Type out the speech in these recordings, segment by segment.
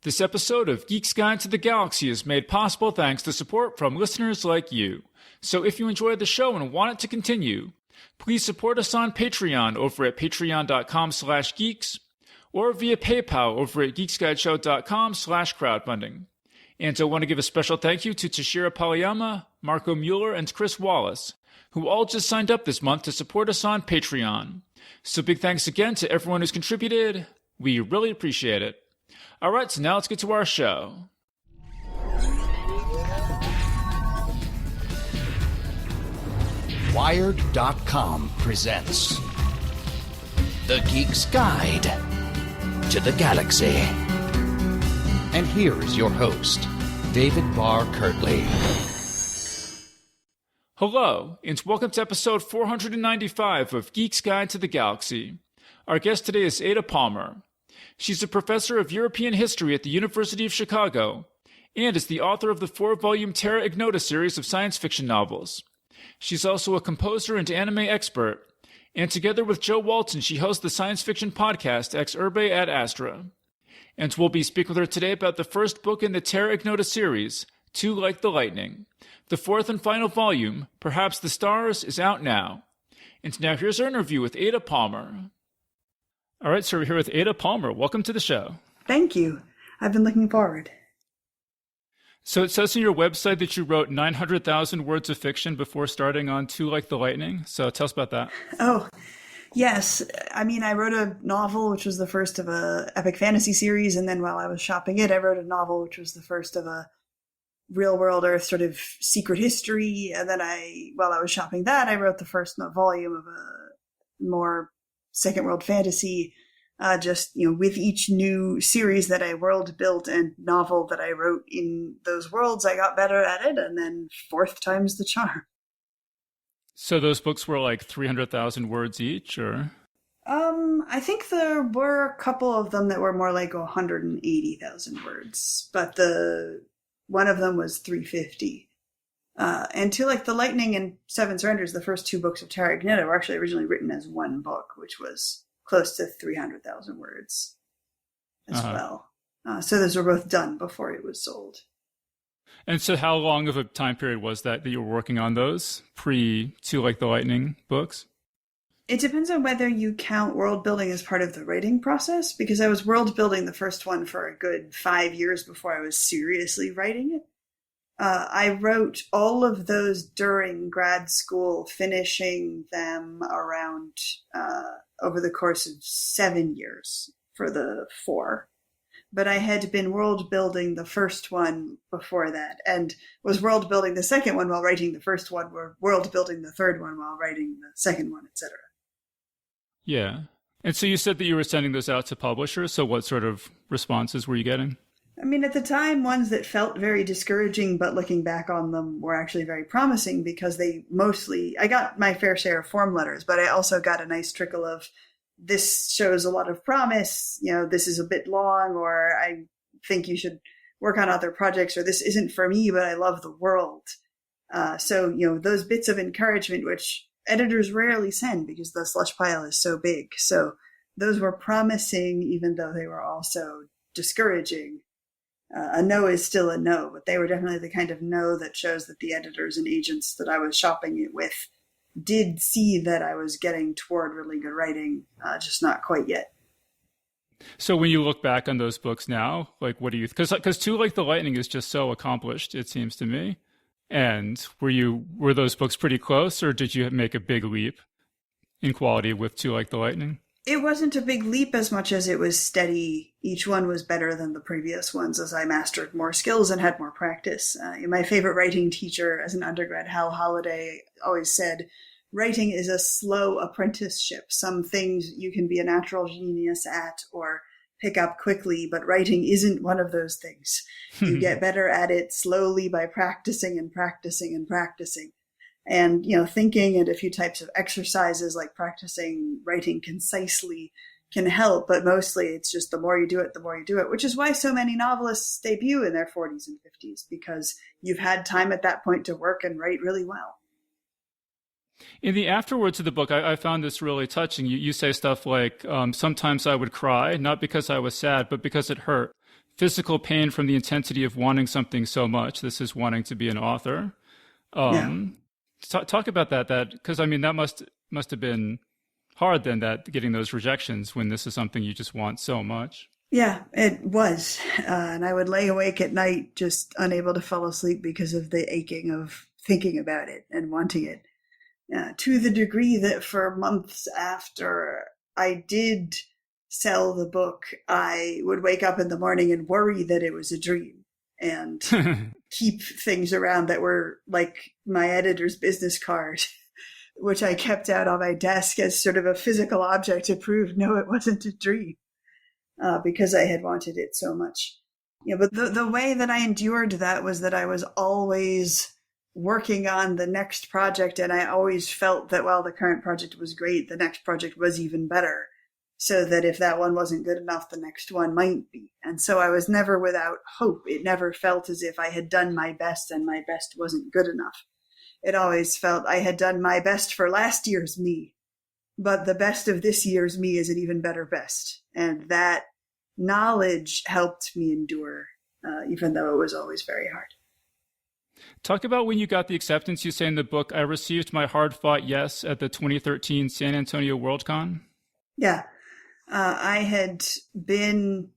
This episode of Geek's Guide to the Galaxy is made possible thanks to support from listeners like you. So if you enjoyed the show and want it to continue, please support us on Patreon over at patreon.com/geeks or via PayPal over at geeksguideshow.com/crowdfunding. And I want to give a special thank you to Toshiro Paliyama, Marco Mueller, and Chris Wallace, who all just signed up this month to support us on Patreon. So big thanks again to everyone who's contributed. We really appreciate it. All right, so now let's get to our show. Wired.com presents The Geek's Guide to the Galaxy. And here is your host, David Barr Kirtley. Hello, and welcome to episode 495 of Geek's Guide to the Galaxy. Our guest today is Ada Palmer. She's a professor of European history at the University of Chicago, and is the author of the 4-volume Terra Ignota series of science fiction novels. She's also a composer and anime expert, and together with Joe Walton, she hosts the science fiction podcast Ex Urbe ad Astra. And we'll be speaking with her today about the first book in the Terra Ignota series, Too Like the Lightning. The fourth and final volume, Perhaps the Stars, is out now. And now here's our interview with Ada Palmer. All right, so we're here with Ada Palmer. Welcome to the show. Thank you. I've been looking forward. So it says on your website that you wrote 900,000 words of fiction before starting on Too Like the Lightning. So tell us about that. Oh, yes. I mean, I wrote a novel, which was the first of a epic fantasy series. And then while I was shopping it, I wrote a novel, which was the first of a real world Earth sort of secret history. And then while I was shopping that, I wrote the first volume of a more second world fantasy, with each new series that I world built and novel that I wrote in those worlds, I got better at it, and then fourth time's the charm. So those books were like 300,000 words each, or? I think there were a couple of them that were more like 180,000 words, but one of them was 350. And Too Like the Lightning and Seven Surrenders, the first two books of Terra Ignota, were actually originally written as one book, which was close to 300,000 words as well. So those were both done before it was sold. And so how long of a time period was that you were working on those pre-Too Like the Lightning books? It depends on whether you count world building as part of the writing process, because I was world building the first one for a good 5 years before I was seriously writing it. I wrote all of those during grad school, finishing them around over the course of 7 years for the 4. But I had been world building the first one before that, and was world building the second one while writing the first one, or world building the third one while writing the second one, etc. Yeah. And so you said that you were sending those out to publishers, so what sort of responses were you getting? I mean, at the time, ones that felt very discouraging, but looking back on them were actually very promising, because I got my fair share of form letters, but I also got a nice trickle of, this shows a lot of promise, this is a bit long, or I think you should work on other projects, or this isn't for me, but I love the world. So those bits of encouragement, which editors rarely send because the slush pile is so big. So those were promising, even though they were also discouraging. A no is still a no, but they were definitely the kind of no that shows that the editors and agents that I was shopping it with did see that I was getting toward really good writing, just not quite yet. So when you look back on those books now, like what do you, because Too Like the Lightning is just so accomplished, it seems to me. And were those books pretty close, or did you make a big leap in quality with Too Like the Lightning? It wasn't a big leap as much as it was steady. Each one was better than the previous ones as I mastered more skills and had more practice. My favorite writing teacher as an undergrad, Hal Holliday, always said, writing is a slow apprenticeship. Some things you can be a natural genius at or pick up quickly, but writing isn't one of those things. You get better at it slowly by practicing and practicing and practicing. And, thinking and a few types of exercises like practicing writing concisely can help, but mostly it's just the more you do it, which is why so many novelists debut in their 40s and 50s, because you've had time at that point to work and write really well. In the afterwards of the book, I found this really touching. You say stuff like, sometimes I would cry, not because I was sad, but because it hurt. physical pain from the intensity of wanting something so much. This is wanting to be an author. Yeah. Talk about that, because I mean, that must have been hard then, that getting those rejections when this is something you just want so much. Yeah, it was. And I would lay awake at night just unable to fall asleep because of the aching of thinking about it and wanting it. To the degree that for months after I did sell the book, I would wake up in the morning and worry that it was a dream and keep things around that were like my editor's business card, which I kept out on my desk as sort of a physical object to prove, no, it wasn't a dream, because I had wanted it so much. Yeah, but the way that I endured that was that I was always working on the next project, and I always felt that while the current project was great, the next project was even better, so that if that one wasn't good enough, the next one might be. And so I was never without hope. It never felt as if I had done my best and my best wasn't good enough. It always felt I had done my best for last year's me, but the best of this year's me is an even better best. And that knowledge helped me endure, even though it was always very hard. Talk about when you got the acceptance. You say in the book, I received my hard-fought yes at the 2013 San Antonio Worldcon. Yeah. I had been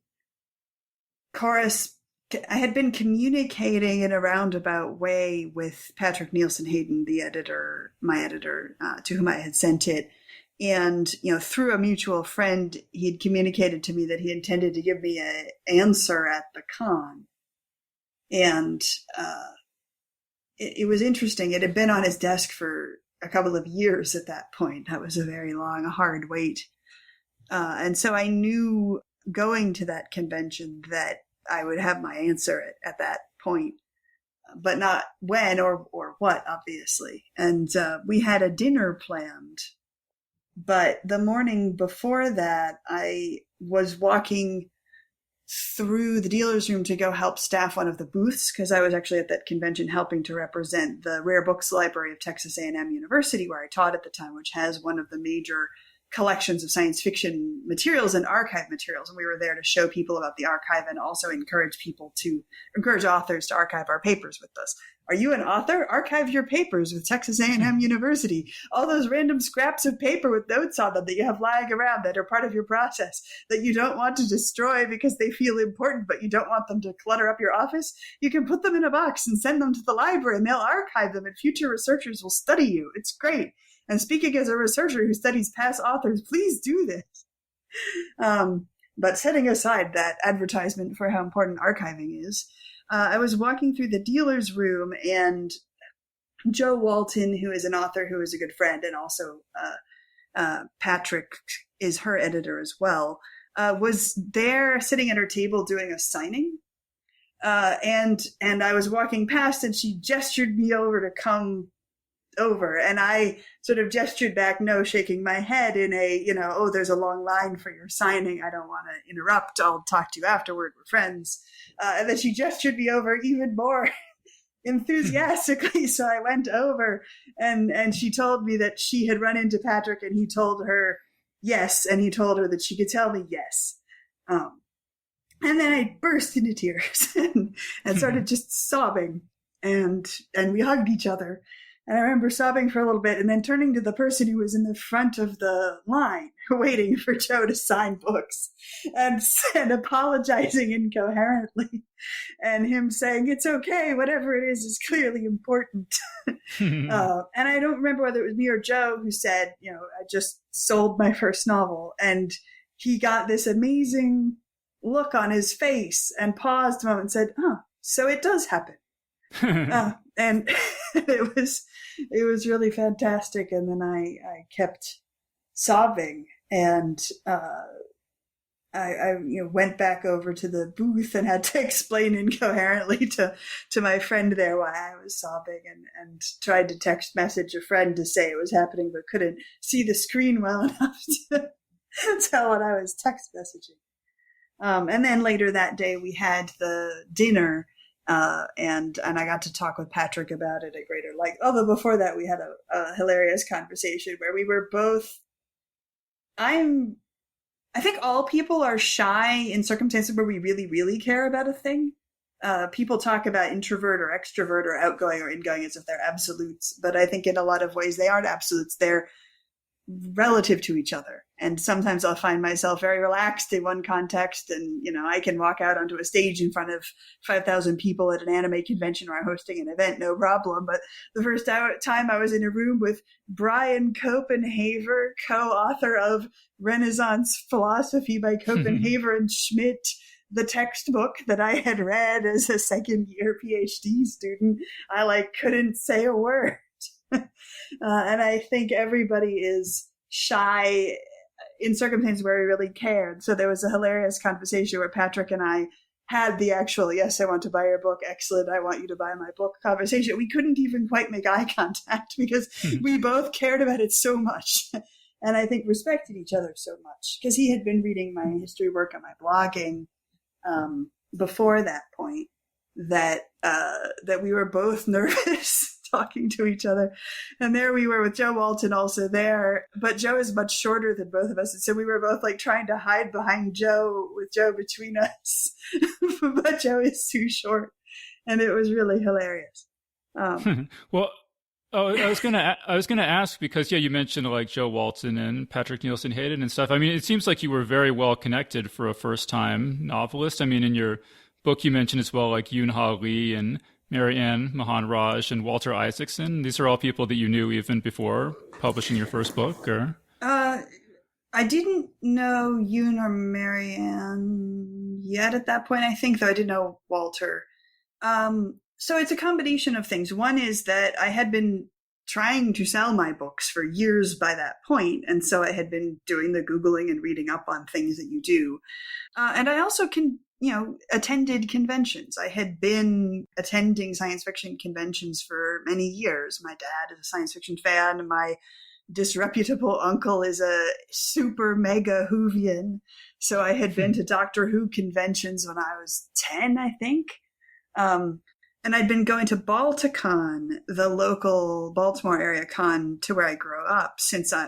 communicating in a roundabout way with Patrick Nielsen Hayden, my editor, to whom I had sent it. And, through a mutual friend, he had communicated to me that he intended to give me an answer at the con. And it was interesting. It had been on his desk for a couple of years at that point. That was a very long, hard wait. And so I knew going to that convention that I would have my answer at that point, but not when or what, obviously. And we had a dinner planned. But the morning before that, I was walking through the dealer's room to go help staff one of the booths, because I was actually at that convention helping to represent the Rare Books Library of Texas A&M University, where I taught at the time, which has one of the major collections of science fiction materials and archive materials. And we were there to show people about the archive and also encourage authors to archive our papers with us. Are you an author? Archive your papers with Texas A&M University. All those random scraps of paper with notes on them that you have lying around that are part of your process that you don't want to destroy because they feel important, but you don't want them to clutter up your office. You can put them in a box and send them to the library, and they'll archive them, and future researchers will study you. It's great. And speaking as a researcher who studies past authors, please do this. But setting aside that advertisement for how important archiving is, I was walking through the dealer's room, and Joe Walton, who is an author who is a good friend, and also Patrick is her editor as well, was there sitting at her table doing a signing. And I was walking past, and she gestured me over to come over, and I sort of gestured back, no, shaking my head in a, oh, there's a long line for your signing, I don't want to interrupt, I'll talk to you afterward, we're friends. And then she gestured me over even more enthusiastically, so I went over, and she told me that she had run into Patrick, and he told her yes, and he told her that she could tell me yes. And then I burst into tears and started just sobbing, and we hugged each other. And I remember sobbing for a little bit and then turning to the person who was in the front of the line waiting for Joe to sign books and apologizing incoherently, and him saying, it's okay, whatever it is clearly important. And I don't remember whether it was me or Joe who said, I just sold my first novel. And he got this amazing look on his face and paused a moment and said, so it does happen. And it was really fantastic. And then I kept sobbing, and I went back over to the booth and had to explain incoherently to my friend there why I was sobbing, and tried to text message a friend to say it was happening, but couldn't see the screen well enough to tell what I was text messaging. And then later that day we had the dinner. And I got to talk with Patrick about it at greater length. Although before that, we had a hilarious conversation where we were both. I'm I think all people are shy in circumstances where we really, really care about a thing. People talk about introvert or extrovert or outgoing or ingoing as if they're absolutes, but I think in a lot of ways they aren't absolutes. They're relative to each other. And sometimes I'll find myself very relaxed in one context, and I can walk out onto a stage in front of 5,000 people at an anime convention or I'm hosting an event, no problem. But the first time I was in a room with Brian Copenhaver, co-author of Renaissance Philosophy by Copenhaver and Schmidt, the textbook that I had read as a second year PhD student, I couldn't say a word. And I think everybody is shy in circumstances where we really cared. So there was a hilarious conversation where Patrick and I had the actual, yes, I want to buy your book, excellent, I want you to buy my book conversation. We couldn't even quite make eye contact because we both cared about it so much. And I think respected each other so much because he had been reading my history work and my blogging before that point that we were both nervous talking to each other. And there we were with Joe Walton also there, but Joe is much shorter than both of us. And so we were both trying to hide behind Joe with Joe between us, but Joe is too short. And it was really hilarious. Well, I was gonna ask because you mentioned Joe Walton and Patrick Nielsen Hayden and stuff. I mean, it seems like you were very well connected for a first time novelist. I mean, in your book you mentioned as well Yoon Ha Lee and Mary Ann Mahan Raj and Walter Isaacson. These are all people that you knew even before publishing your first book, or? I didn't know Yoon or Mary Ann yet at that point, I think, though I did know Walter. So it's a combination of things. One is that I had been trying to sell my books for years by that point, and so I had been doing the Googling and reading up on things that you do. And I also attended conventions. I had been attending science fiction conventions for many years. My dad is a science fiction fan. My disreputable uncle is a super mega Whovian. So I had been to Doctor Who conventions when I was 10, I think. And I'd been going to Balticon, the local Baltimore area con to where I grew up,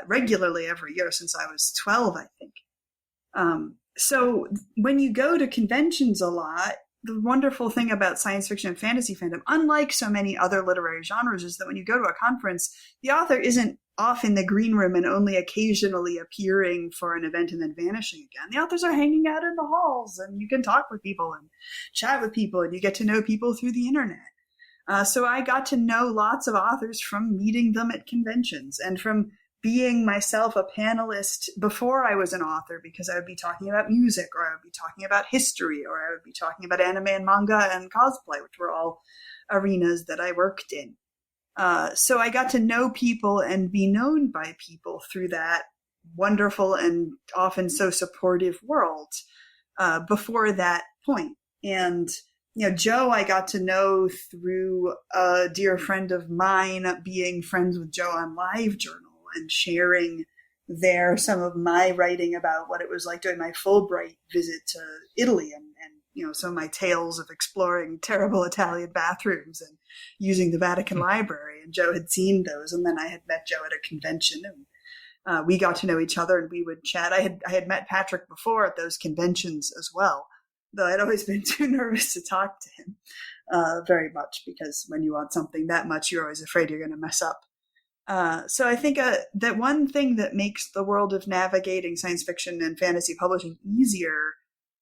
regularly every year since I was 12, I think. So when you go to conventions a lot, the wonderful thing about science fiction and fantasy fandom, unlike so many other literary genres, is that when you go to a conference, the author isn't off in the green room and only occasionally appearing for an event and then vanishing again. The authors are hanging out in the halls, and you can talk with people and chat with people, and you get to know people through the internet. So I got to know lots of authors from meeting them at conventions and from being myself a panelist before I was an author, because I would be talking about music, or I would be talking about history, or I would be talking about anime and manga and cosplay, which were all arenas that I worked in. So I got to know people and be known by people through that wonderful and often so supportive world before that point. And, Joe, I got to know through a dear friend of mine being friends with Joe on LiveJournal and sharing there some of my writing about what it was like doing my Fulbright visit to Italy and some of my tales of exploring terrible Italian bathrooms and using the Vatican Library. And Joe had seen those, and then I had met Joe at a convention, and we got to know each other, and we would chat. I had met Patrick before at those conventions as well, though I'd always been too nervous to talk to him very much, because when you want something that much, you're always afraid you're going to mess up. So I think that one thing that makes the world of navigating science fiction and fantasy publishing easier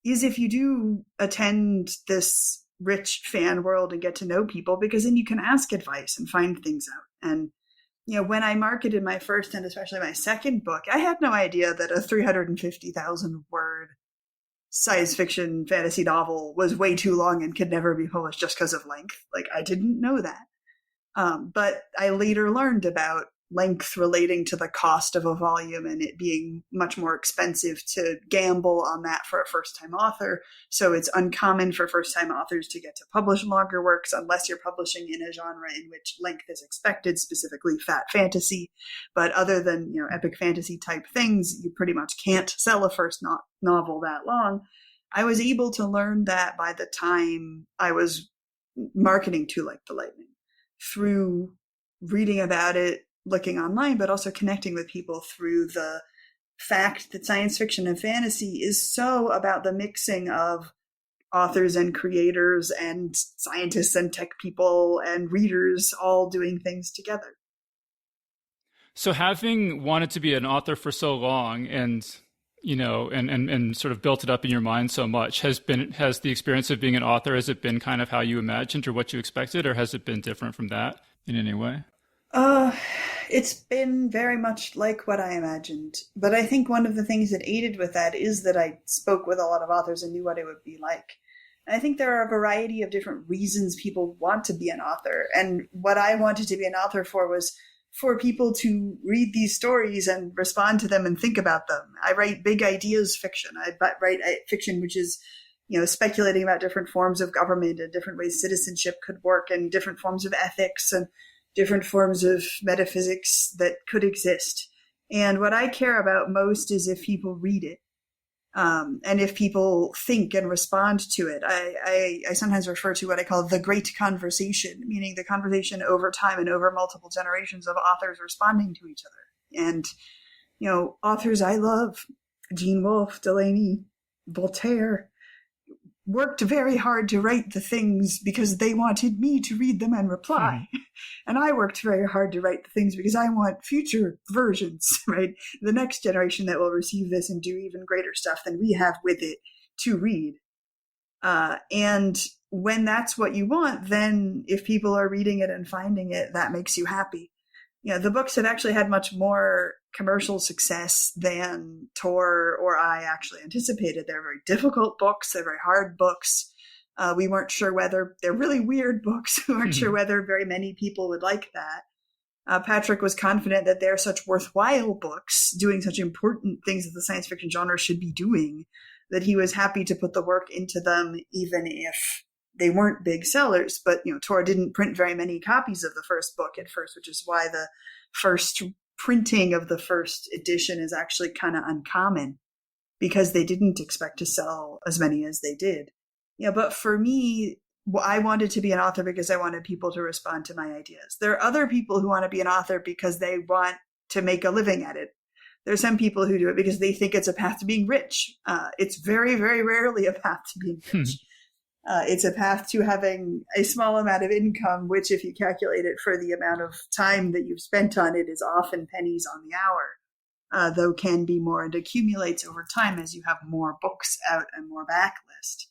is if you do attend this rich fan world and get to know people, because then you can ask advice and find things out. And, when I marketed my first and especially my second book, I had no idea that a 350,000 word science fiction fantasy novel was way too long and could never be published just because of length. I didn't know that. But I later learned about length relating to the cost of a volume and it being much more expensive to gamble on that for a first-time author. So it's uncommon for first-time authors to get to publish longer works unless you're publishing in a genre in which length is expected, specifically fat fantasy. But other than, epic fantasy type things, you pretty much can't sell a first novel that long. I was able to learn that by the time I was marketing Too Like the Lightning, through reading about it, looking online, but also connecting with people through the fact that science fiction and fantasy is so about the mixing of authors and creators and scientists and tech people and readers all doing things together. So having wanted to be an author for so long and, and sort of built it up in your mind so much, has the experience of being an author, has it been kind of how you imagined or what you expected, or has it been different from that in any way? It's been very much like what I imagined. But I think one of the things that aided with that is that I spoke with a lot of authors and knew what it would be like. And I think there are a variety of different reasons people want to be an author. And what I wanted to be an author for was for people to read these stories and respond to them and think about them. I write big ideas fiction. I write fiction which is, speculating about different forms of government and different ways citizenship could work and different forms of ethics and different forms of metaphysics that could exist. And what I care about most is if people read it. And if people think and respond to it. I sometimes refer to what I call the great conversation, meaning the conversation over time and over multiple generations of authors responding to each other. And, authors I love, Gene Wolfe, Delaney, Voltaire, worked very hard to write the things because they wanted me to read them and reply. And I worked very hard to write the things because I want future versions, right? The next generation that will receive this and do even greater stuff than we have with it to read. And when that's what you want, then if people are reading it and finding it, that makes you happy. The books have actually had much more commercial success than Tor or I actually anticipated. They're very difficult books. They're very hard books. We weren't sure whether they're really weird books. We weren't sure whether very many people would like that. Patrick was confident that they're such worthwhile books, doing such important things that the science fiction genre should be doing, that he was happy to put the work into them, even if they weren't big sellers. But, Tor didn't print very many copies of the first book at first, which is why the first printing of the first edition is actually kind of uncommon, because they didn't expect to sell as many as they did. But for me, I wanted to be an author because I wanted people to respond to my ideas. There are other people who want to be an author because they want to make a living at it. There are some people who do it because they think it's a path to being rich. It's very, very rarely a path to being rich. It's a path to having a small amount of income, which if you calculate it for the amount of time that you've spent on it is often pennies on the hour, though can be more, and accumulates over time as you have more books out and more backlist.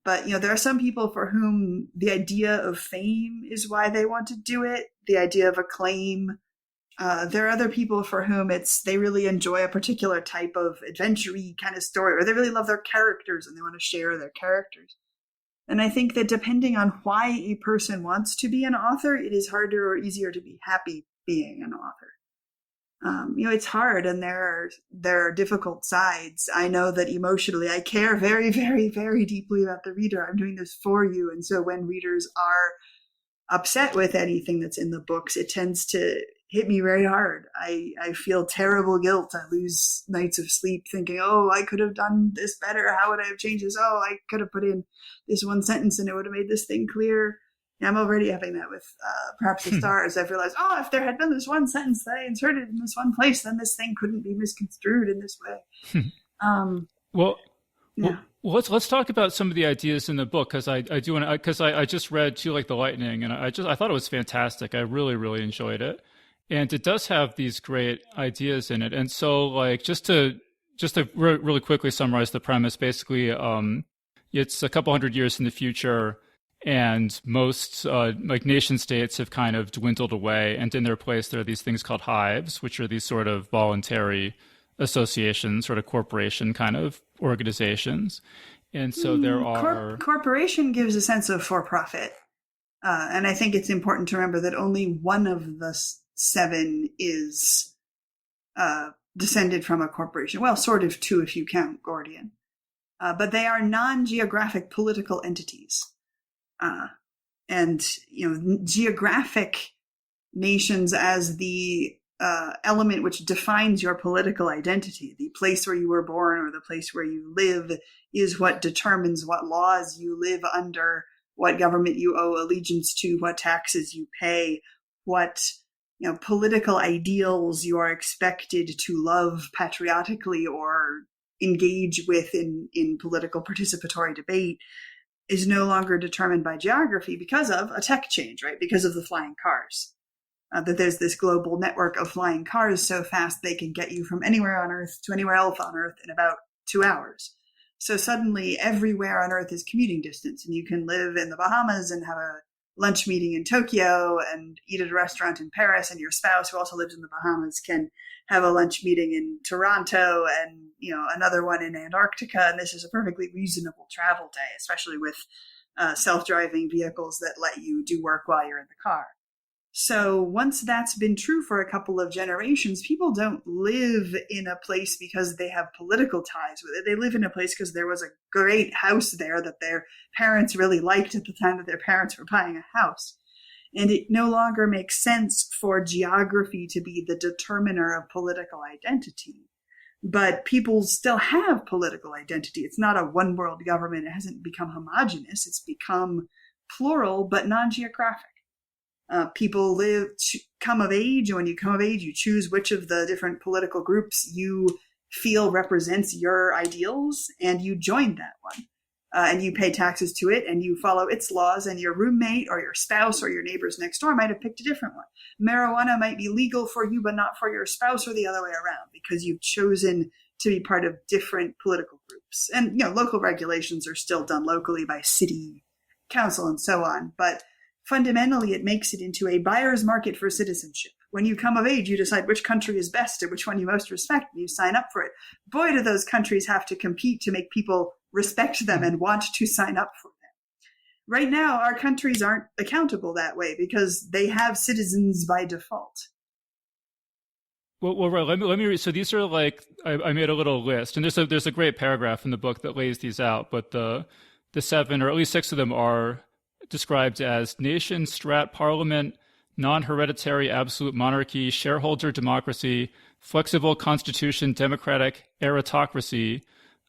But, there are some people for whom the idea of fame is why they want to do it, the idea of acclaim. There are other people for whom they really enjoy a particular type of adventure-y kind of story, or they really love their characters and they want to share their characters. And I think that depending on why a person wants to be an author, it is harder or easier to be happy being an author. It's hard, and there are difficult sides. I know that emotionally I care very, very, very deeply about the reader. I'm doing this for you. And so when readers are upset with anything that's in the books, it tends to hit me very hard. I feel terrible guilt. I lose nights of sleep thinking, I could have done this better. How would I have changed this? I could have put in this one sentence and it would have made this thing clear. I'm already having that with Perhaps the Stars. I've realized, if there had been this one sentence that I inserted in this one place, then this thing couldn't be misconstrued in this way. Well, let's talk about some of the ideas in the book, because I do want to, because I just read Too Like the Lightning, and I thought it was fantastic. I really, really enjoyed it, and it does have these great ideas in it. And so, just to really quickly summarize the premise, basically, it's a couple hundred years in the future. And most nation states have kind of dwindled away, and in their place there are these things called hives, which are these sort of voluntary associations, sort of corporation kind of organizations. And so there are corporation gives a sense of for-profit, and I think it's important to remember that only one of the 7 is descended from a corporation. Well, sort of 2 if you count Gordian, but they are non-geographic political entities. And geographic nations as the element which defines your political identity. The place where you were born or the place where you live is what determines what laws you live under, what government you owe allegiance to, what taxes you pay, what political ideals you are expected to love patriotically or engage with in political participatory debate is no longer determined by geography because of a tech change, right? Because of the flying cars. That there's this global network of flying cars so fast they can get you from anywhere on Earth to anywhere else on Earth in about 2 hours. So suddenly everywhere on Earth is commuting distance, and you can live in the Bahamas and have a lunch meeting in Tokyo and eat at a restaurant in Paris, and your spouse who also lives in the Bahamas can have a lunch meeting in Toronto and another one in Antarctica. And this is a perfectly reasonable travel day, especially with self-driving vehicles that let you do work while you're in the car. So once that's been true for a couple of generations, people don't live in a place because they have political ties with it. They live in a place because there was a great house there that their parents really liked at the time that their parents were buying a house. And it no longer makes sense for geography to be the determiner of political identity. But people still have political identity. It's not a one world government. It hasn't become homogenous. It's become plural, but non-geographic. People come of age, and when you come of age, you choose which of the different political groups you feel represents your ideals, and you join that one. And you pay taxes to it, and you follow its laws, and your roommate or your spouse or your neighbors next door might have picked a different one. Marijuana might be legal for you, but not for your spouse, or the other way around, because you've chosen to be part of different political groups. And, local regulations are still done locally by city council and so on, but fundamentally, it makes it into a buyer's market for citizenship. When you come of age, you decide which country is best or which one you most respect, and you sign up for it. Boy, do those countries have to compete to make people respect them and want to sign up for them. Right now, our countries aren't accountable that way because they have citizens by default. Well, right. Let me read. So these are I made a little list, and there's a great paragraph in the book that lays these out. But the 7, or at least 6 of them, are described as nation, strat, parliament, non-hereditary absolute monarchy, shareholder democracy, flexible constitution, democratic aristocracy.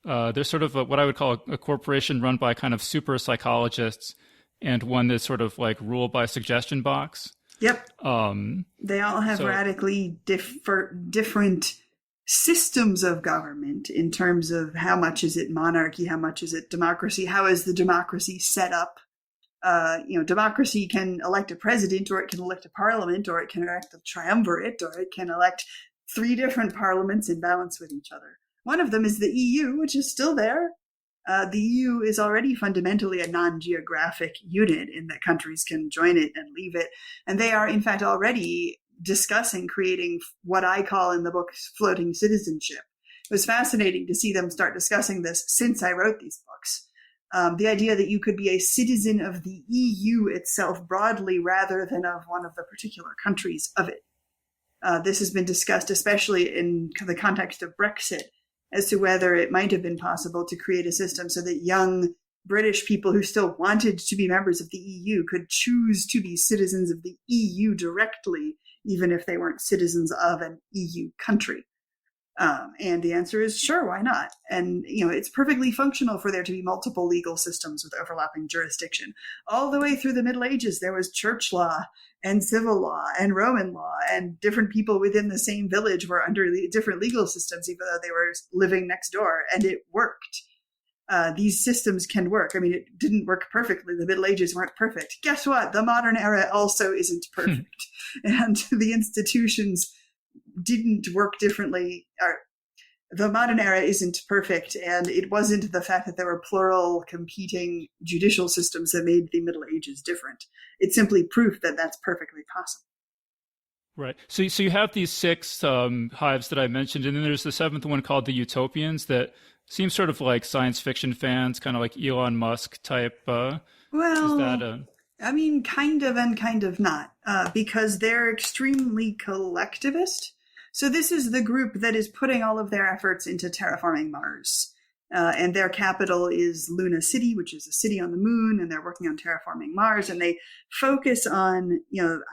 There's sort of what I would call a corporation run by kind of super psychologists, and one that's sort of ruled by suggestion box. Yep. They all have radically different systems of government in terms of how much is it monarchy, how much is it democracy, how is the democracy set up. Democracy can elect a president, or it can elect a parliament, or it can elect a triumvirate, or it can elect 3 different parliaments in balance with each other. One of them is the EU, which is still there. The EU is already fundamentally a non-geographic unit in that countries can join it and leave it. And they are, in fact, already discussing creating what I call in the book floating citizenship. It was fascinating to see them start discussing this since I wrote these books. The idea that you could be a citizen of the EU itself broadly rather than of one of the particular countries of it. This has been discussed especially in the context of Brexit as to whether it might have been possible to create a system so that young British people who still wanted to be members of the EU could choose to be citizens of the EU directly, even if they weren't citizens of an EU country. And the answer is sure, why not? And, it's perfectly functional for there to be multiple legal systems with overlapping jurisdiction. All the way through the Middle Ages, there was church law and civil law and Roman law, and different people within the same village were under different legal systems, even though they were living next door, and it worked. These systems can work. I mean, it didn't work perfectly. The Middle Ages weren't perfect. Guess what? The modern era also isn't perfect. And the institutions didn't work differently. The modern era isn't perfect, and it wasn't the fact that there were plural competing judicial systems that made the Middle Ages different. It's simply proof that that's perfectly possible. Right. So you have these 6 hives that I mentioned, and then there's the 7th one called the Utopians that seems sort of like science fiction fans, kind of like Elon Musk type. Well, I mean, kind of and kind of not, because they're extremely collectivist. So this is the group that is putting all of their efforts into terraforming Mars. And their capital is Luna City, which is a city on the moon, and they're working on terraforming Mars. And they focus on,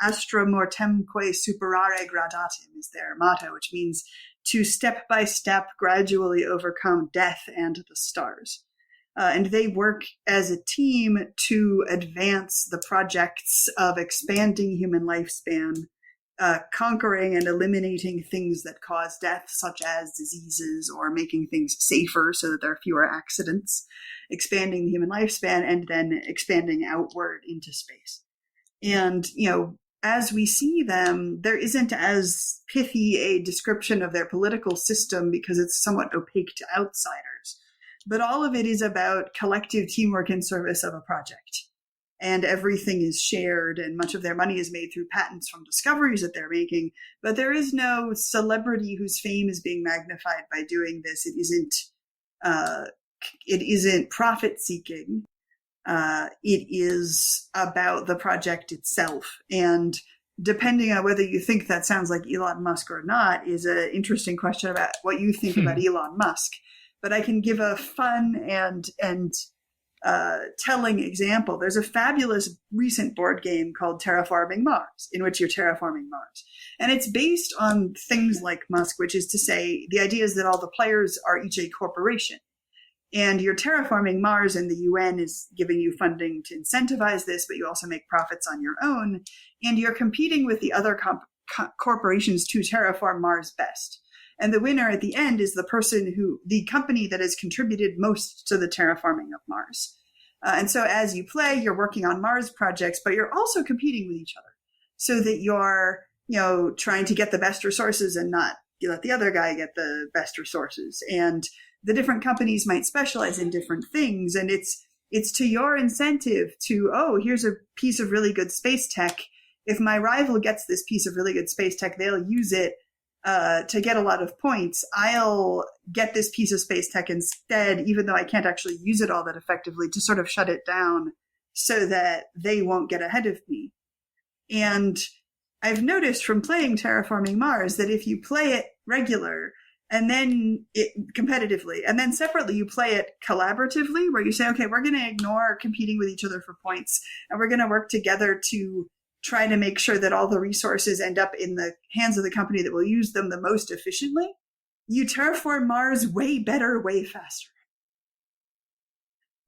astra mortemque superare gradatim is their motto, which means to step by step gradually overcome death and the stars. And they work as a team to advance the projects of expanding human lifespan, conquering and eliminating things that cause death, such as diseases, or making things safer so that there are fewer accidents, expanding the human lifespan, and then expanding outward into space. And, as we see them, there isn't as pithy a description of their political system because it's somewhat opaque to outsiders. But all of it is about collective teamwork in service of a project. And everything is shared, and much of their money is made through patents from discoveries that they're making. But there is no celebrity whose fame is being magnified by doing this. It isn't profit-seeking. It is about the project itself. And depending on whether you think that sounds like Elon Musk or not is an interesting question about what you think about Elon Musk. But I can give a fun and telling example. There's a fabulous recent board game called Terraforming Mars, in which you're terraforming Mars. And it's based on things like Musk, which is to say, the idea is that all the players are each a corporation. And you're terraforming Mars, and the UN is giving you funding to incentivize this, but you also make profits on your own. And you're competing with the other corporations to terraform Mars best. And the winner at the end is the company that has contributed most to the terraforming of Mars. And so as you play, you're working on Mars projects, but you're also competing with each other so that you're, trying to get the best resources and not let the other guy get the best resources. And the different companies might specialize in different things. And it's to your incentive to, here's a piece of really good space tech. If my rival gets this piece of really good space tech, they'll use it to get a lot of points. I'll get this piece of space tech instead, even though I can't actually use it all that effectively, to sort of shut it down so that they won't get ahead of me. And I've noticed from playing Terraforming Mars that if you play it regular and then competitively, and then separately you play it collaboratively, where you say, okay, we're going to ignore competing with each other for points, and we're going to work together to try to make sure that all the resources end up in the hands of the company that will use them the most efficiently, you terraform Mars way better, way faster.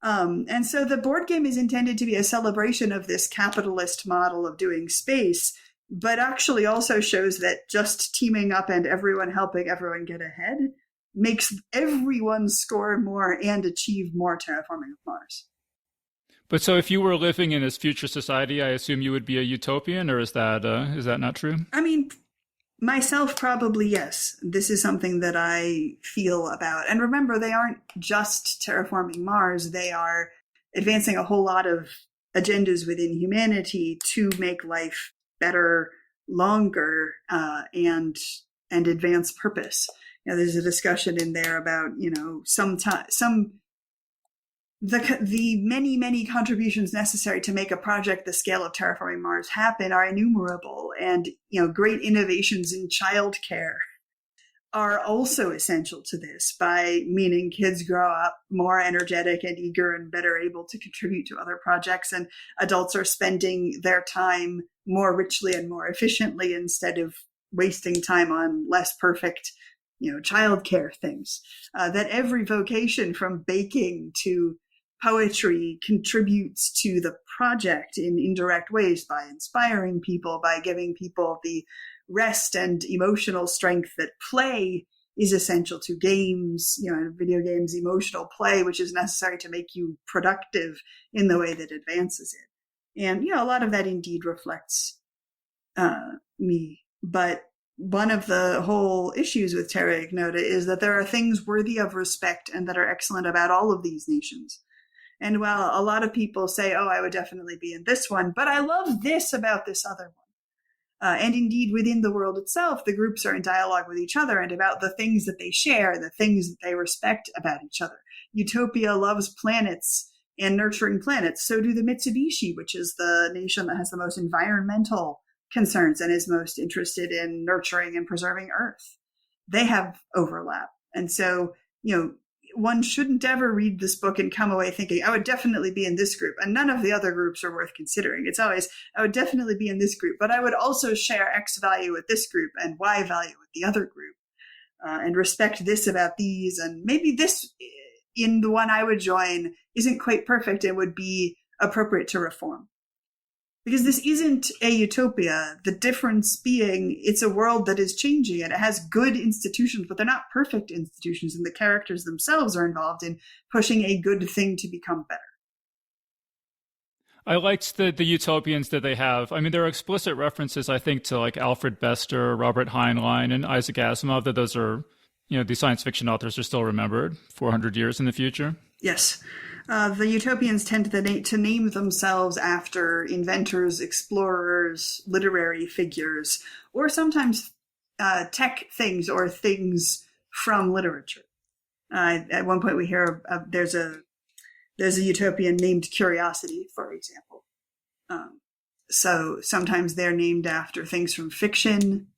And so the board game is intended to be a celebration of this capitalist model of doing space, but actually also shows that just teaming up and everyone helping everyone get ahead makes everyone score more and achieve more terraforming of Mars. But so if you were living in this future society, I assume you would be a utopian, or is that not true? I mean, myself, probably yes. This is something that I feel about. And remember, they aren't just terraforming Mars. They are advancing a whole lot of agendas within humanity to make life better, longer, and advance purpose. There's a discussion in there about, the many contributions necessary to make a project the scale of Terraforming Mars happen are innumerable, and great innovations in childcare are also essential to this, by meaning kids grow up more energetic and eager and better able to contribute to other projects, and adults are spending their time more richly and more efficiently instead of wasting time on less perfect childcare things. That every vocation from baking to poetry contributes to the project in indirect ways, by inspiring people, by giving people the rest and emotional strength that play is essential to games, video games, emotional play, which is necessary to make you productive in the way that advances it. And, a lot of that indeed reflects me. But one of the whole issues with Terra Ignota is that there are things worthy of respect and that are excellent about all of these nations. And while a lot of people say, I would definitely be in this one, but I love this about this other one. And indeed, within the world itself, the groups are in dialogue with each other and about the things that they share, the things that they respect about each other. Utopia loves planets and nurturing planets. So do the Mitsubishi, which is the nation that has the most environmental concerns and is most interested in nurturing and preserving Earth. They have overlap. And so, one shouldn't ever read this book and come away thinking, I would definitely be in this group, and none of the other groups are worth considering. It's always, I would definitely be in this group, but I would also share X value with this group and Y value with the other group, and respect this about these. And maybe this in the one I would join isn't quite perfect and would be appropriate to reform. Because this isn't a utopia. The difference being it's a world that is changing and it has good institutions, but they're not perfect institutions. And the characters themselves are involved in pushing a good thing to become better. I liked the utopians that they have. I mean, there are explicit references, I think, to like Alfred Bester, Robert Heinlein, and Isaac Asimov, that those are, these science fiction authors are still remembered 400 years in the future. Yes. The utopians tend to name themselves after inventors, explorers, literary figures, or sometimes tech things or things from literature. At one point we hear there's a utopian named Curiosity, for example. So sometimes they're named after things from fiction.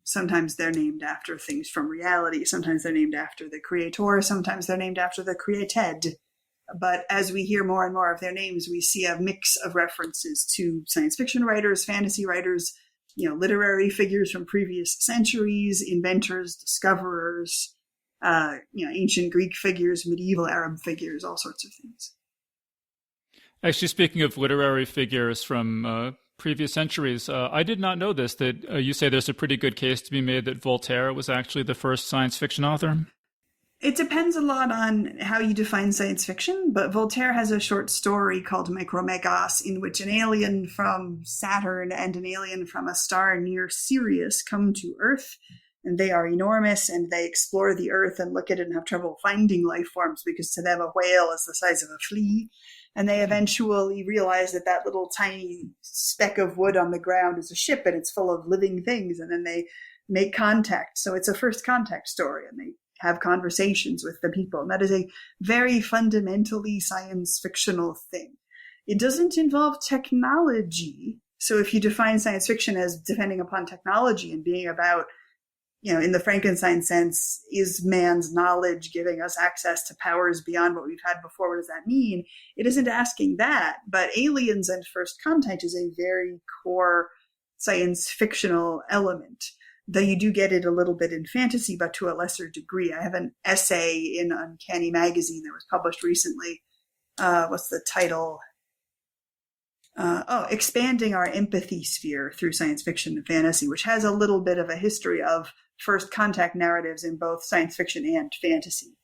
Sometimes they're named after things from reality. Sometimes they're named after the creator. Sometimes they're named after the created. But as we hear more and more of their names, we see a mix of references to science fiction writers, fantasy writers, literary figures from previous centuries, inventors, discoverers, ancient Greek figures, medieval Arab figures, all sorts of things. Actually, speaking of literary figures from previous centuries, I did not know this, that you say there's a pretty good case to be made that Voltaire was actually the first science fiction author. It depends a lot on how you define science fiction, but Voltaire has a short story called Micromegas in which an alien from Saturn and an alien from a star near Sirius come to Earth, and they are enormous, and they explore the Earth and look at it and have trouble finding life forms because to them a whale is the size of a flea. And they eventually realize that little tiny speck of wood on the ground is a ship and it's full of living things, and then they make contact. So it's a first contact story, and they have conversations with the people. And that is a very fundamentally science fictional thing. It doesn't involve technology. So if you define science fiction as depending upon technology and being about, in the Frankenstein sense, is man's knowledge giving us access to powers beyond what we've had before? What does that mean? It isn't asking that, but aliens and first contact is a very core science fictional element. Though you do get it a little bit in fantasy, but to a lesser degree. I have an essay in Uncanny Magazine that was published recently. What's the title? Expanding Our Empathy Sphere Through Science Fiction and Fantasy, which has a little bit of a history of first contact narratives in both science fiction and fantasy.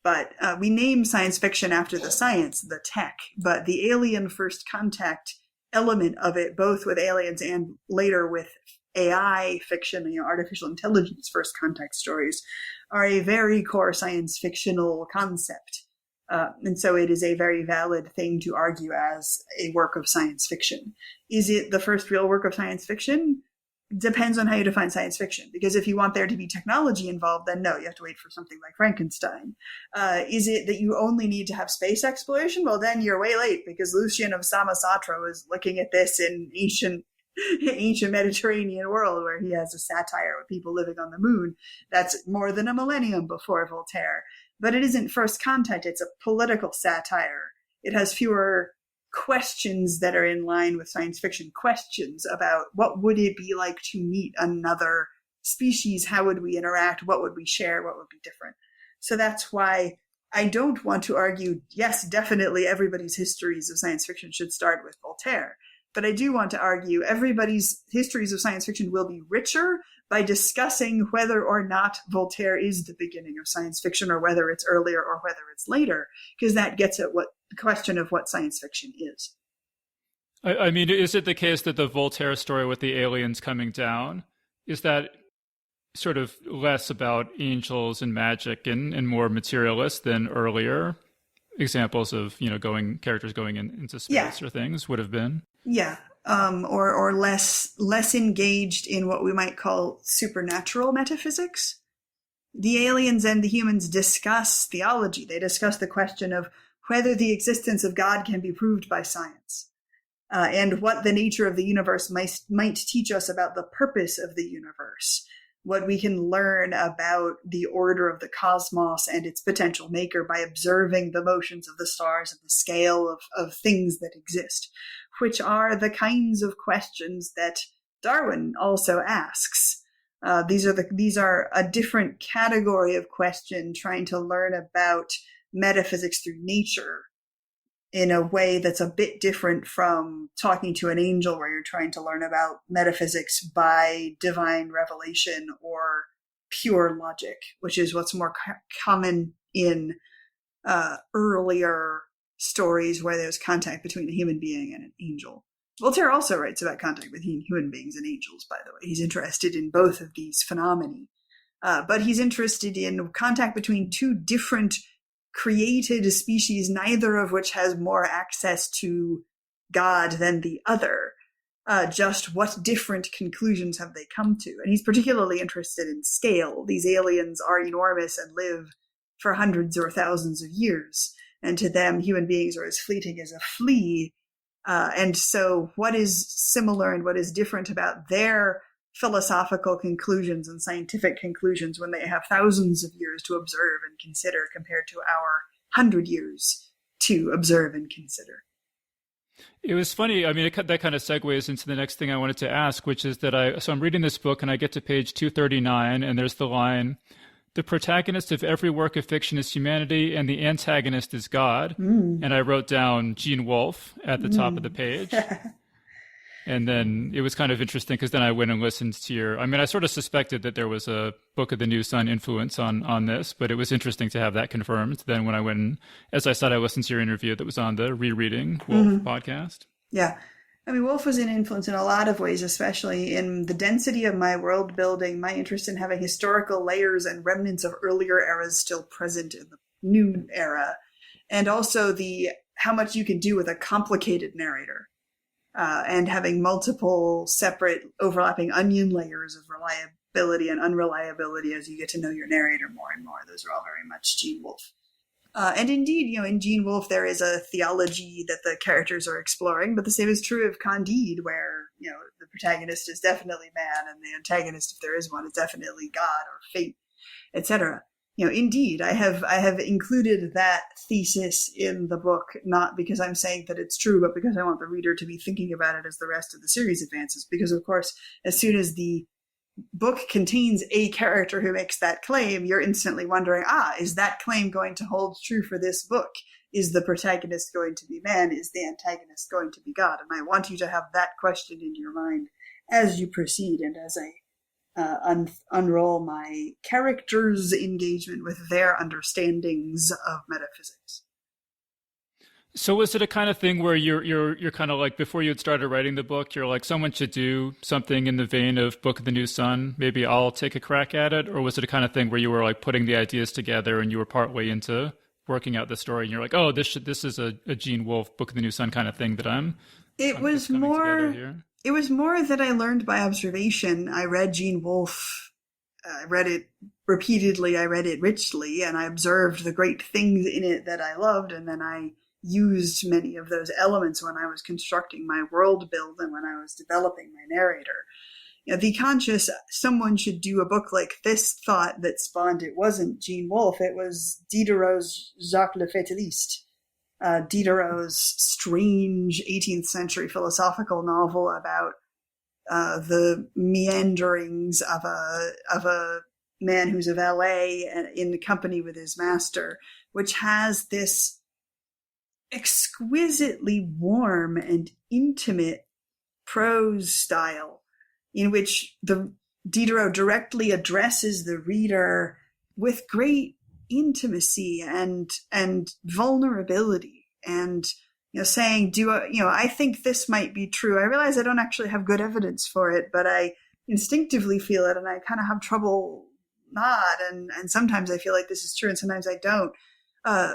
But we name science fiction after the science, the tech, but the alien first contact element of it, both with aliens and later with AI fiction, artificial intelligence first contact stories, are a very core science fictional concept. And so it is a very valid thing to argue as a work of science fiction. Is it the first real work of science fiction? Depends on how you define science fiction. Because if you want there to be technology involved, then no, you have to wait for something like Frankenstein. Is it that you only need to have space exploration? Well, then you're way late, because Lucian of Samosata was looking at this in ancient Mediterranean world where he has a satire with people living on the moon. That's more than a millennium before Voltaire. But it isn't first contact. It's a political satire. It has fewer questions that are in line with science fiction questions about what would it be like to meet another species? How would we interact? What would we share? What would be different? So that's why I don't want to argue, yes, definitely everybody's histories of science fiction should start with Voltaire. But I do want to argue everybody's histories of science fiction will be richer by discussing whether or not Voltaire is the beginning of science fiction, or whether it's earlier or whether it's later, because that gets at what the question of what science fiction is. I mean, is it the case that the Voltaire story with the aliens coming down, is that sort of less about angels and magic and more materialist than earlier examples of, characters going into space or things would have been? Yeah. Or less engaged in what we might call supernatural metaphysics. The aliens and the humans discuss theology. They discuss the question of whether the existence of God can be proved by science, and what the nature of the universe might teach us about the purpose of the universe, what we can learn about the order of the cosmos and its potential maker by observing the motions of the stars and the scale of things that exist, which are the kinds of questions that Darwin also asks. These are a different category of question, trying to learn about metaphysics through nature. in a way that's a bit different from talking to an angel, where you're trying to learn about metaphysics by divine revelation or pure logic, which is what's more common in earlier stories where there's contact between a human being and an angel. Voltaire also writes about contact between human beings and angels, by the way. He's interested in both of these phenomena. But he's interested in contact between two different created species, neither of which has more access to God than the other. Just what different conclusions have they come to? And he's particularly interested in scale. These aliens are enormous and live for hundreds or thousands of years. And to them, human beings are as fleeting as a flea. And so what is similar and what is different about their philosophical conclusions and scientific conclusions when they have thousands of years to observe and consider compared to our 100 years to observe and consider? It was funny. I mean, that kind of segues into the next thing I wanted to ask, which is that I'm reading this book and I get to page 239 and there's the line, "The protagonist of every work of fiction is humanity and the antagonist is God." And I wrote down Gene Wolfe at the top of the page. And then it was kind of interesting because then I went and listened to I sort of suspected that there was a Book of the New Sun influence on this, but it was interesting to have that confirmed. Then when I went and, as I said, I listened to your interview that was on the Rereading Wolfe podcast. Yeah. I mean, Wolfe was an influence in a lot of ways, especially in the density of my world building, my interest in having historical layers and remnants of earlier eras still present in the new era, and also how much you can do with a complicated narrator. And having multiple separate overlapping onion layers of reliability and unreliability as you get to know your narrator more and more. Those are all very much Gene Wolfe. And indeed, in Gene Wolfe, there is a theology that the characters are exploring, but the same is true of Candide, where, the protagonist is definitely man and the antagonist, if there is one, is definitely God or fate, etc. Indeed, I have included that thesis in the book, not because I'm saying that it's true, but because I want the reader to be thinking about it as the rest of the series advances. Because, of course, as soon as the book contains a character who makes that claim, you're instantly wondering, is that claim going to hold true for this book? Is the protagonist going to be man? Is the antagonist going to be God? And I want you to have that question in your mind as you proceed and as I unroll my characters' engagement with their understandings of metaphysics. So was it a kind of thing where you're kind of like, before you had started writing the book, you're like, someone should do something in the vein of Book of the New Sun, maybe I'll take a crack at it? Or was it a kind of thing where you were like putting the ideas together and you were partway into working out the story and you're like, oh, this is a Gene Wolfe Book of the New Sun kind of thing that It was more that I learned by observation. I read Gene Wolfe. I read it repeatedly. I read it richly, and I observed the great things in it that I loved. And then I used many of those elements when I was constructing my world build and when I was developing my narrator. The conscious, someone should do a book like this thought that spawned it wasn't Gene Wolfe. It was Diderot's Jacques le Fataliste. Diderot's strange 18th century philosophical novel about the meanderings of a man who's a valet in company with his master, which has this exquisitely warm and intimate prose style in which Diderot directly addresses the reader with great intimacy and vulnerability, and saying, I think this might be true. I realize I don't actually have good evidence for it, but I instinctively feel it, and I kind of have trouble not, and sometimes I feel like this is true and sometimes I don't.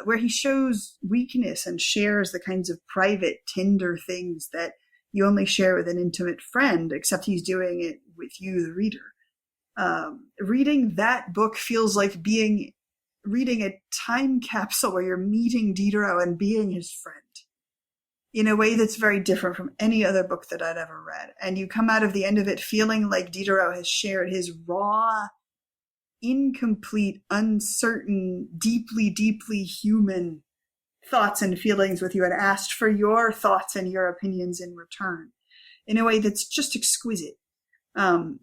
Where he shows weakness and shares the kinds of private, tender things that you only share with an intimate friend, except he's doing it with you, the reader. Reading that book feels like reading a time capsule where you're meeting Diderot and being his friend in a way that's very different from any other book that I'd ever read. And you come out of the end of it feeling like Diderot has shared his raw, incomplete, uncertain, deeply, deeply human thoughts and feelings with you and asked for your thoughts and your opinions in return in a way that's just exquisite.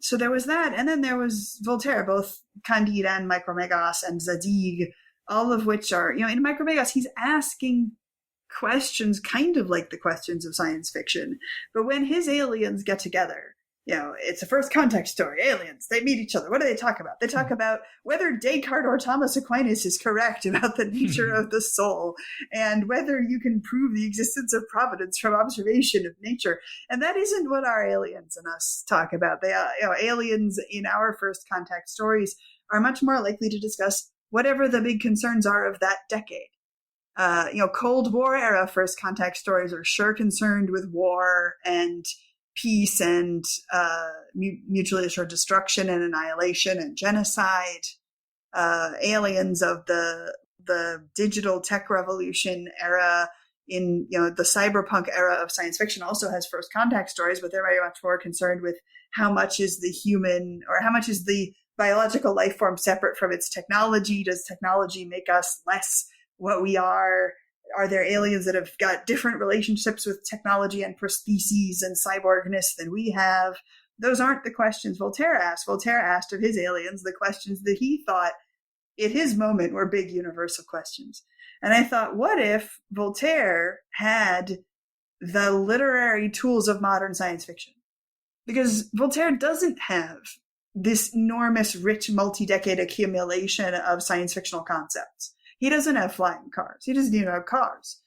So there was that. And then there was Voltaire, both Candide and Micromegas and Zadig, all of which are, in Micromegas, he's asking questions kind of like the questions of science fiction. But when his aliens get together, it's a first contact story. Aliens, they meet each other. What do they talk about? They talk about whether Descartes or Thomas Aquinas is correct about the nature of the soul, and whether you can prove the existence of providence from observation of nature. And that isn't what our aliens and us talk about. They aliens in our first contact stories are much more likely to discuss whatever the big concerns are of that decade. Cold War era first contact stories are sure concerned with war and peace and mutually assured destruction and annihilation and genocide. Aliens of the digital tech revolution era, in the cyberpunk era of science fiction, also has first contact stories, but they're very much more concerned with how much is the human, or how much is the biological life form separate from its technology? Does technology make us less what we are? Are there aliens that have got different relationships with technology and prostheses and cyborgness than we have? Those aren't the questions Voltaire asked. Voltaire asked of his aliens the questions that he thought at his moment were big universal questions. And I thought, what if Voltaire had the literary tools of modern science fiction? Because Voltaire doesn't have this enormous, rich, multi-decade accumulation of science fictional concepts. He doesn't have flying cars. He doesn't even have cars.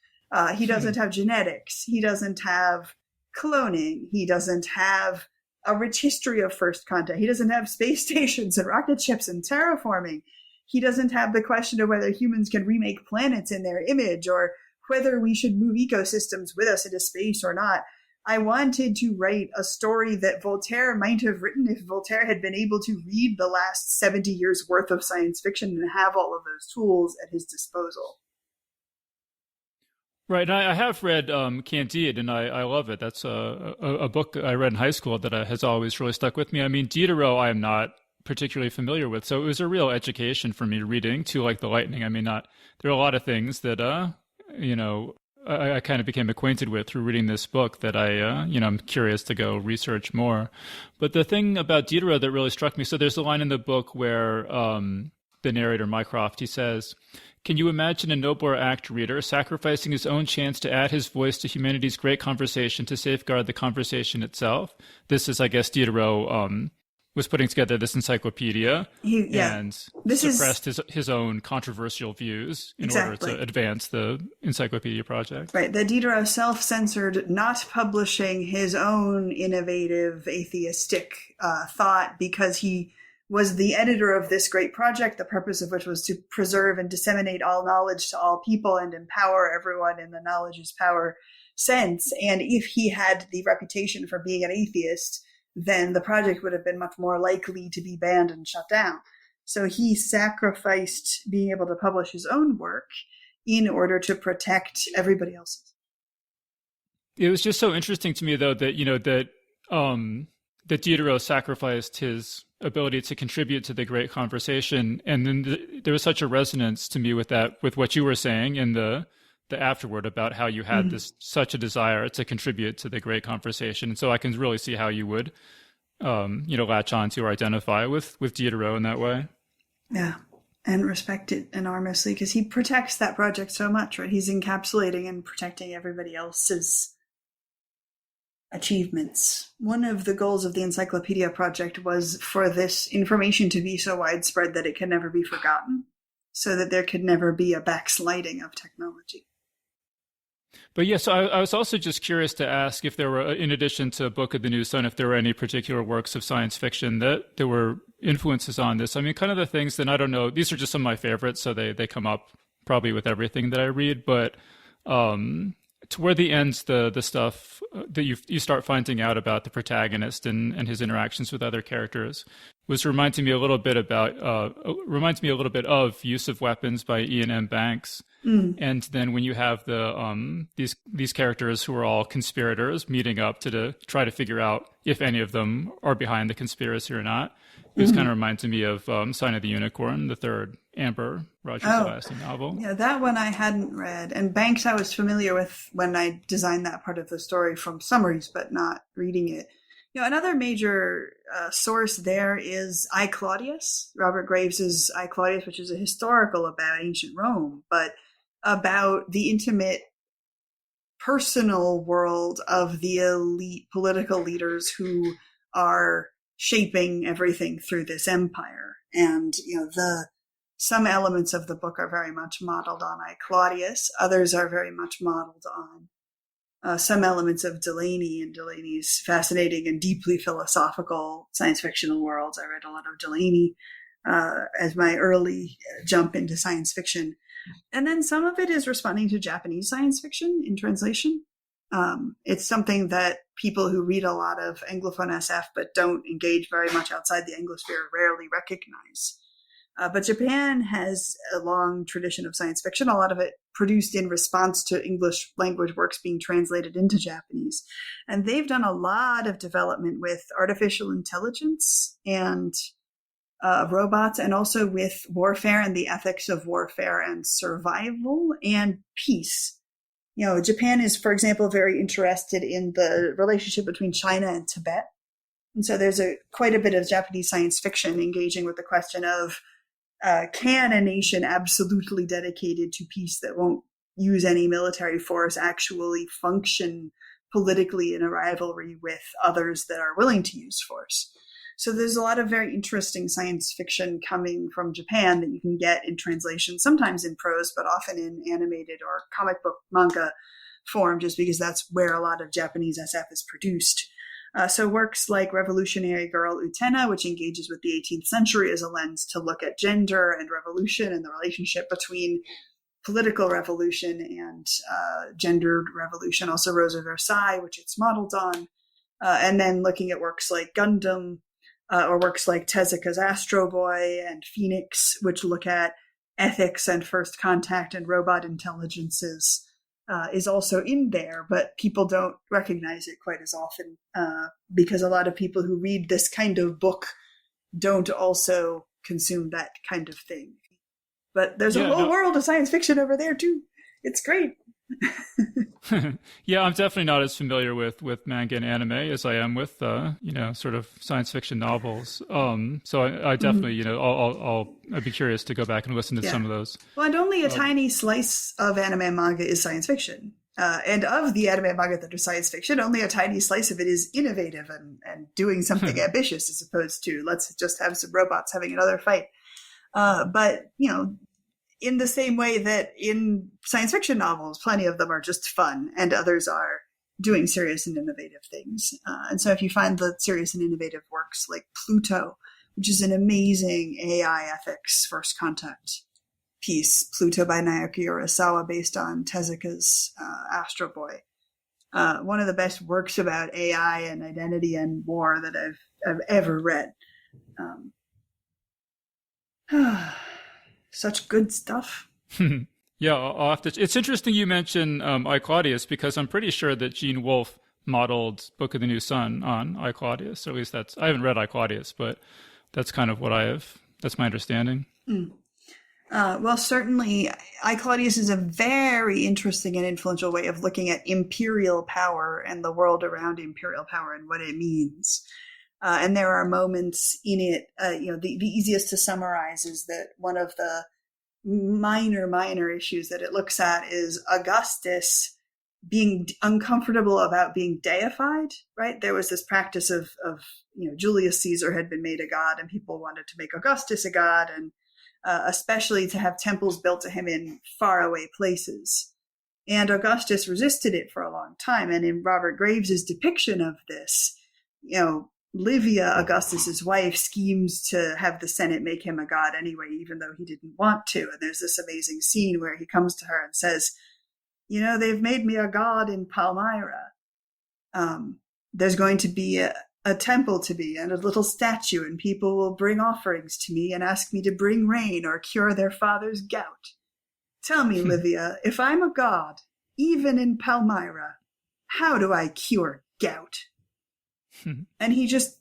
He doesn't have genetics. He doesn't have cloning. He doesn't have a rich history of first contact. He doesn't have space stations and rocket ships and terraforming. He doesn't have the question of whether humans can remake planets in their image, or whether we should move ecosystems with us into space or not. I wanted to write a story that Voltaire might have written if Voltaire had been able to read the last 70 years worth of science fiction and have all of those tools at his disposal. Right. I have read Candide, and I love it. That's a book I read in high school that has always really stuck with me. I mean, Diderot, I am not particularly familiar with, so it was a real education for me reading To Like the Lightning. I mean, there are a lot of things that, I kind of became acquainted with through reading this book that I'm curious to go research more. But the thing about Diderot that really struck me, so there's a line in the book where the narrator, Mycroft, he says, "Can you imagine a nobler act, reader, sacrificing his own chance to add his voice to humanity's great conversation to safeguard the conversation itself?" This is, I guess, Diderot was putting together this encyclopedia and suppressed his own controversial views in order to advance the encyclopedia project. Right. The Diderot self-censored not publishing his own innovative atheistic thought because he was the editor of this great project, the purpose of which was to preserve and disseminate all knowledge to all people and empower everyone in the knowledge is power sense. And if he had the reputation for being an atheist, then the project would have been much more likely to be banned and shut down. So he sacrificed being able to publish his own work in order to protect everybody else's. It was just so interesting to me, though, that that Diderot sacrificed his ability to contribute to the great conversation, and then there was such a resonance to me with that, with what you were saying in the afterward about how you had such a desire to contribute to the great conversation. And so I can really see how you would, latch on to or identify with Diderot in that way. Yeah. And respect it enormously because he protects that project so much, right? He's encapsulating and protecting everybody else's achievements. One of the goals of the Encyclopedia Project was for this information to be so widespread that it can never be forgotten, so that there could never be a backsliding of technology. But yeah, so I was also just curious to ask if there were, in addition to Book of the New Sun, if there were any particular works of science fiction that there were influences on this. I mean, kind of the things that, I don't know, these are just some of my favorites, so they come up probably with everything that I read, but toward the ends, the stuff that you start finding out about the protagonist and his interactions with other characters reminds me a little bit of Use of Weapons by Ian M. Banks. And then when you have these characters who are all conspirators meeting up to try to figure out if any of them are behind the conspiracy or not, it kind of reminds me of Sign of the Unicorn, the third Amber Rogers Selassie novel. Yeah, that one I hadn't read. And Banks I was familiar with when I designed that part of the story from summaries, but not reading it. Another major source there is I, Claudius, Robert Graves's I, Claudius, which is a historical about ancient Rome, but about the intimate personal world of the elite political leaders who are shaping everything through this empire. And, some elements of the book are very much modeled on I, Claudius. Others are very much modeled on some elements of Delaney and Delaney's fascinating and deeply philosophical science fictional worlds. I read a lot of Delaney as my early jump into science fiction. And then some of it is responding to Japanese science fiction in translation. It's something that people who read a lot of Anglophone SF but don't engage very much outside the Anglosphere rarely recognize. But Japan has a long tradition of science fiction, a lot of it produced in response to English language works being translated into Japanese. And they've done a lot of development with artificial intelligence and robots, and also with warfare and the ethics of warfare and survival and peace. Japan is, for example, very interested in the relationship between China and Tibet. And so there's quite a bit of Japanese science fiction engaging with the question of, can a nation absolutely dedicated to peace that won't use any military force actually function politically in a rivalry with others that are willing to use force? So there's a lot of very interesting science fiction coming from Japan that you can get in translation, sometimes in prose, but often in animated or comic book manga form, just because that's where a lot of Japanese SF is produced. So works like Revolutionary Girl Utena, which engages with the 18th century as a lens to look at gender and revolution and the relationship between political revolution and gendered revolution. Also Rose of Versailles, which it's modeled on. And then looking at works like Gundam, or works like Tezuka's Astro Boy and Phoenix, which look at ethics and first contact and robot intelligences, is also in there, but people don't recognize it quite as often because a lot of people who read this kind of book don't also consume that kind of thing. But there's a whole world of science fiction over there too. It's great. Yeah, I'm definitely not as familiar with manga and anime as I am with sort of science fiction novels. So I definitely I'd be curious to go back and listen to some of those. Well, and only a tiny slice of anime and manga is science fiction. And of the anime and manga that are science fiction, only a tiny slice of it is innovative and doing something ambitious, as opposed to let's just have some robots having another fight. But in the same way that in science fiction novels, plenty of them are just fun and others are doing serious and innovative things. And so if you find the serious and innovative works like Pluto, which is an amazing AI ethics first contact piece, Pluto by Naoki Urasawa, based on Tezuka's Astro Boy, one of the best works about AI and identity and war that I've ever read. Such good stuff. Yeah, I'll have to. It's interesting you mention I, Claudius, because I'm pretty sure that Gene Wolfe modeled Book of the New Sun on I, Claudius. Or at least I haven't read I, Claudius, but that's kind of what that's my understanding. Well, certainly I, Claudius is a very interesting and influential way of looking at imperial power and the world around imperial power and what it means. And there are moments in it, the easiest to summarize is that one of the minor issues that it looks at is Augustus being uncomfortable about being deified, right? There was this practice of Julius Caesar had been made a god and people wanted to make Augustus a god, and especially to have temples built to him in faraway places. And Augustus resisted it for a long time. And in Robert Graves's depiction of this, Livia, Augustus's wife, schemes to have the Senate make him a god anyway, even though he didn't want to. And there's this amazing scene where he comes to her and says, they've made me a god in Palmyra. There's going to be a temple to be and a little statue, and people will bring offerings to me and ask me to bring rain or cure their father's gout. Tell me, Livia, if I'm a god, even in Palmyra, how do I cure gout? And he just,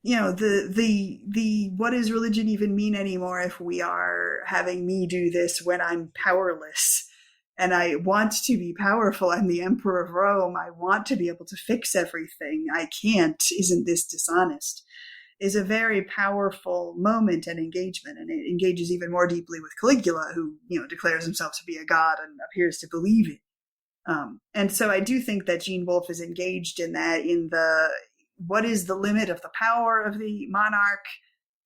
the what does religion even mean anymore if we are having me do this when I'm powerless and I want to be powerful? I'm the emperor of Rome. I want to be able to fix everything. I can't. Isn't this dishonest? Is a very powerful moment and engagement. And it engages even more deeply with Caligula, who, declares himself to be a god and appears to believe it. And so I do think that Gene Wolfe is engaged in that, what is the limit of the power of the monarch?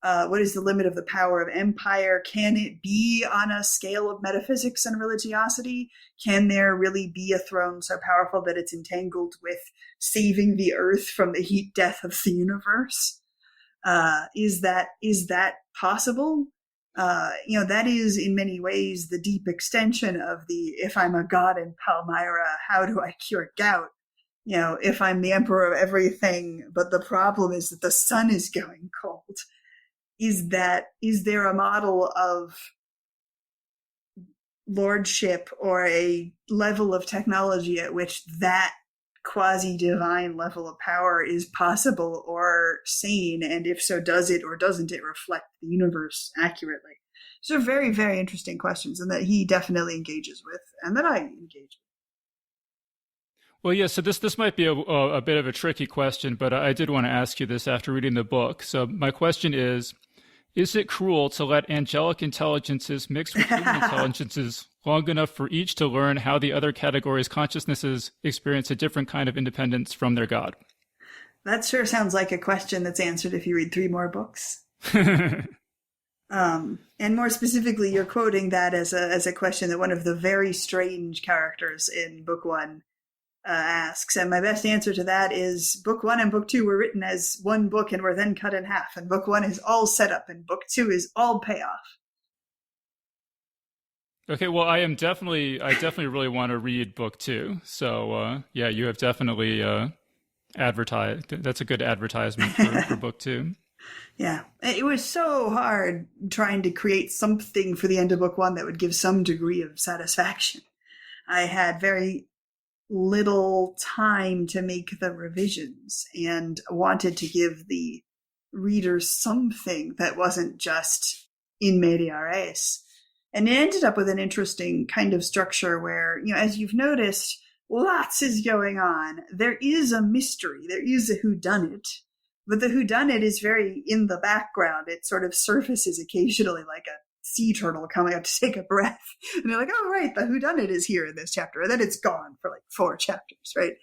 What is the limit of the power of empire? Can it be on a scale of metaphysics and religiosity? Can there really be a throne so powerful that it's entangled with saving the earth from the heat death of the universe? Is that possible? That is in many ways the deep extension of the, if I'm a god in Palmyra, how do I cure gout? If I'm the emperor of everything, but the problem is that the sun is going cold. Is there a model of lordship or a level of technology at which that quasi-divine level of power is possible or sane? And if so, does it or doesn't it reflect the universe accurately? So very, very interesting questions, and that he definitely engages with, and that I engage with. Well, yeah, so this might be a bit of a tricky question, but I did want to ask you this after reading the book. So my question is it cruel to let angelic intelligences mix with human intelligences long enough for each to learn how the other category's consciousnesses experience a different kind of independence from their God? That sure sounds like a question that's answered if you read 3 more books. And more specifically, you're quoting that as a question that one of the very strange characters in Book 1 asks. And my best answer to that is Book 1 and Book 2 were written as one book and were then cut in half. And Book 1 is all set up and Book 2 is all payoff. Okay, well, I definitely really want to read Book 2. So, yeah, you have definitely advertised. That's a good advertisement for Book 2. Yeah, it was so hard trying to create something for the end of Book 1 that would give some degree of satisfaction. I had very little time to make the revisions and wanted to give the readers something that wasn't just in media res. And it ended up with an interesting kind of structure where, as you've noticed, lots is going on. There is a mystery. There is a whodunit. But the whodunit is very in the background. It sort of surfaces occasionally like a sea turtle coming up to take a breath. And they're like, oh, right, the whodunit is here in this chapter. And then it's gone for like 4 chapters, right?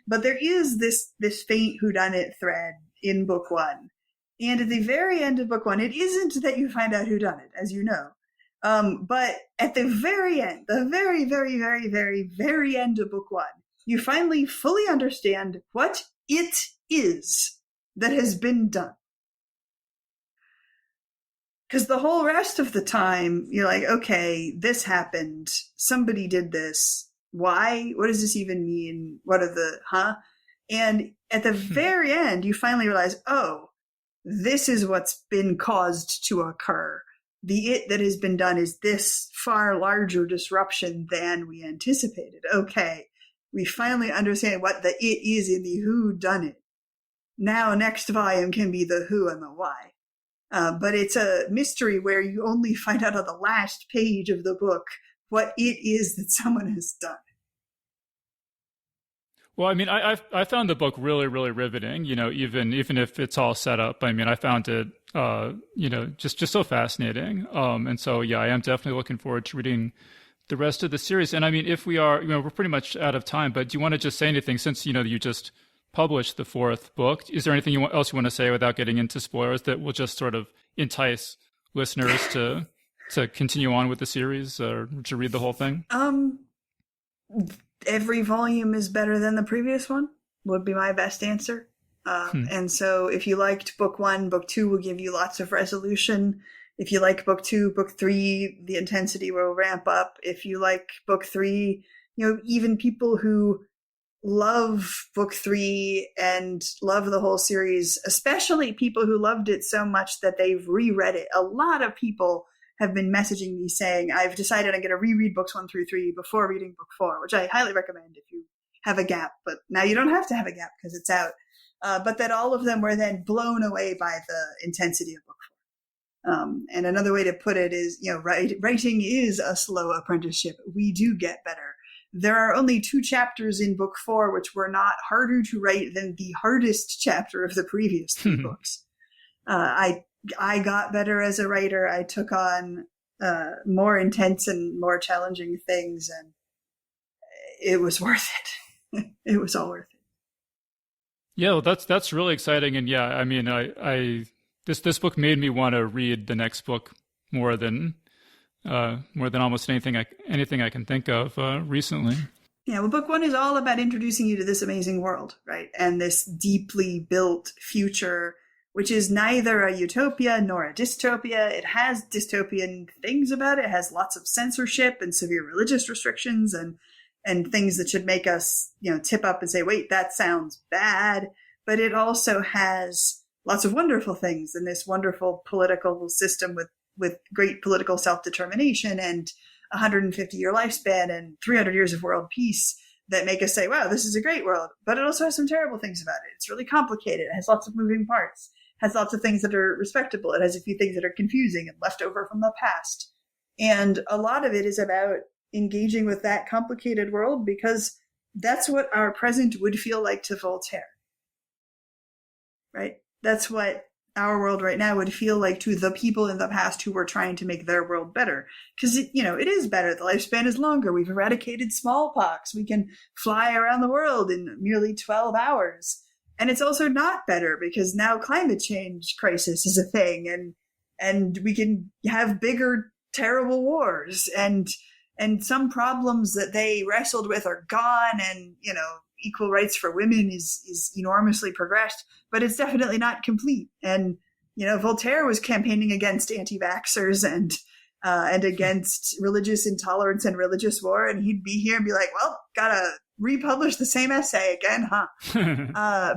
But there is this faint whodunit thread in Book 1. And at the very end of Book 1, it isn't that you find out whodunit, as you know. But at the very end, the very, very, very, very, very end of Book 1, you finally fully understand what it is that has been done. Because the whole rest of the time, you're like, okay, this happened. Somebody did this. Why? What does this even mean? What are the, And at the very end, you finally realize, oh, this is what's been caused to occur. The it that has been done is this far larger disruption than we anticipated. Okay, we finally understand what the it is in the who done it. Now, next volume can be the who and the why. But it's a mystery where you only find out on the last page of the book what it is that someone has done. Well, I mean, I found the book really, really riveting, even if it's all set up. I mean, I found it, just so fascinating. And so, yeah, I am definitely looking forward to reading the rest of the series. And I mean, if we are, we're pretty much out of time, but do you want to just say anything since, you just published the 4th book? Is there anything else you want to say without getting into spoilers that will just sort of entice listeners to continue on with the series or to read the whole thing? Every volume is better than the previous one would be my best answer. And so if you liked Book 1, Book 2 will give you lots of resolution. If you like Book 2, Book 3, the intensity will ramp up. If you like Book 3, even people who love Book 3 and love the whole series, especially people who loved it so much that they've reread it. A lot of people have been messaging me saying, I've decided I'm going to reread books 1 through 3 before reading Book 4, which I highly recommend if you have a gap. But now you don't have to have a gap because it's out. But that all of them were then blown away by the intensity of Book 4. And another way to put it is, writing is a slow apprenticeship. We do get better. There are only 2 chapters in Book 4 which were not harder to write than the hardest chapter of the previous 3 books. I got better as a writer. I took on more intense and more challenging things. And it was worth it. It was all worth it. Yeah, well, that's really exciting. And yeah, I mean, this book made me want to read the next book more than almost anything I can think of recently. Yeah, well, book one is all about introducing you to this amazing world, right? And this deeply built future, which is neither a utopia nor a dystopia. It has dystopian things about it. It has lots of censorship and severe religious restrictions and things that should make us, tip up and say, wait, that sounds bad. But it also has lots of wonderful things and this wonderful political system with great political self-determination and 150-year lifespan and 300 years of world peace that make us say, wow, this is a great world. But it also has some terrible things about it. It's really complicated. It has lots of moving parts. It has lots of things that are respectable. It has a few things that are confusing and left over from the past. And a lot of it is about engaging with that complicated world because that's what our present would feel like to Voltaire. Right? That's what our world right now would feel like to the people in the past who were trying to make their world better. Because, it is better. The lifespan is longer. We've eradicated smallpox. We can fly around the world in merely 12 hours. And it's also not better because now climate change crisis is a thing and we can have bigger, terrible wars and some problems that they wrestled with are gone and, equal rights for women is enormously progressed, but it's definitely not complete. And, Voltaire was campaigning against anti-vaxxers and against religious intolerance and religious war. And he'd be here and be like, well, gotta republish the same essay again, huh?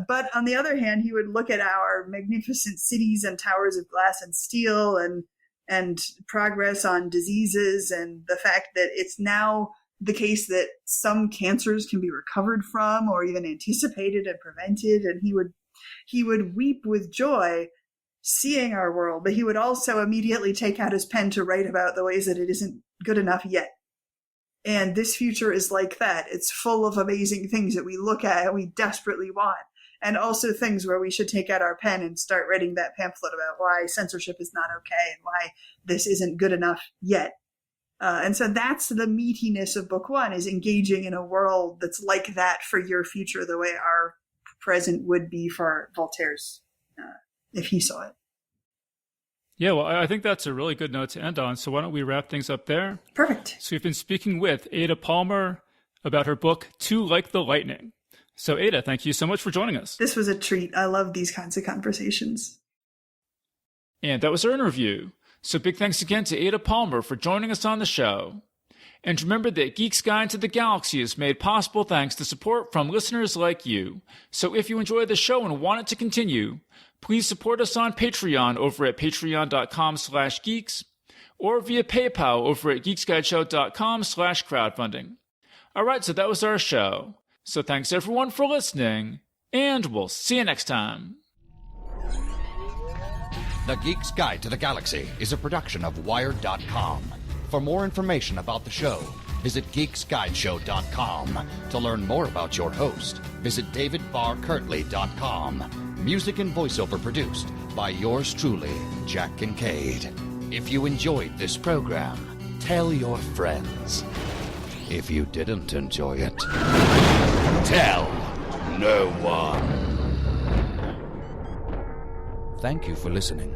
But on the other hand, he would look at our magnificent cities and towers of glass and steel and progress on diseases and the fact that it's now the case that some cancers can be recovered from or even anticipated and prevented. And he would weep with joy seeing our world, but he would also immediately take out his pen to write about the ways that it isn't good enough yet. And this future is like that. It's full of amazing things that we look at and we desperately want. And also things where we should take out our pen and start writing that pamphlet about why censorship is not okay and why this isn't good enough yet. And so that's the meatiness of book one, is engaging in a world that's like that for your future, the way our present would be for Voltaire's, if he saw it. Yeah, well, I think that's a really good note to end on. So why don't we wrap things up there? Perfect. So we've been speaking with Ada Palmer about her book, Too Like the Lightning. So Ada, thank you so much for joining us. This was a treat. I love these kinds of conversations. And that was our interview. So big thanks again to Ada Palmer for joining us on the show. And remember that Geek's Guide to the Galaxy is made possible thanks to support from listeners like you. So if you enjoy the show and want it to continue, please support us on Patreon over at patreon.com/geeks or via PayPal over at geeksguideshow.com/crowdfunding. All right, so that was our show. So thanks everyone for listening, and we'll see you next time. The Geek's Guide to the Galaxy is a production of Wired.com. For more information about the show, visit geeksguideshow.com. To learn more about your host, visit davidbarrkirtley.com. Music and voiceover produced by yours truly, Jack Kincaid. If you enjoyed this program, tell your friends. If you didn't enjoy it, tell no one. Thank you for listening.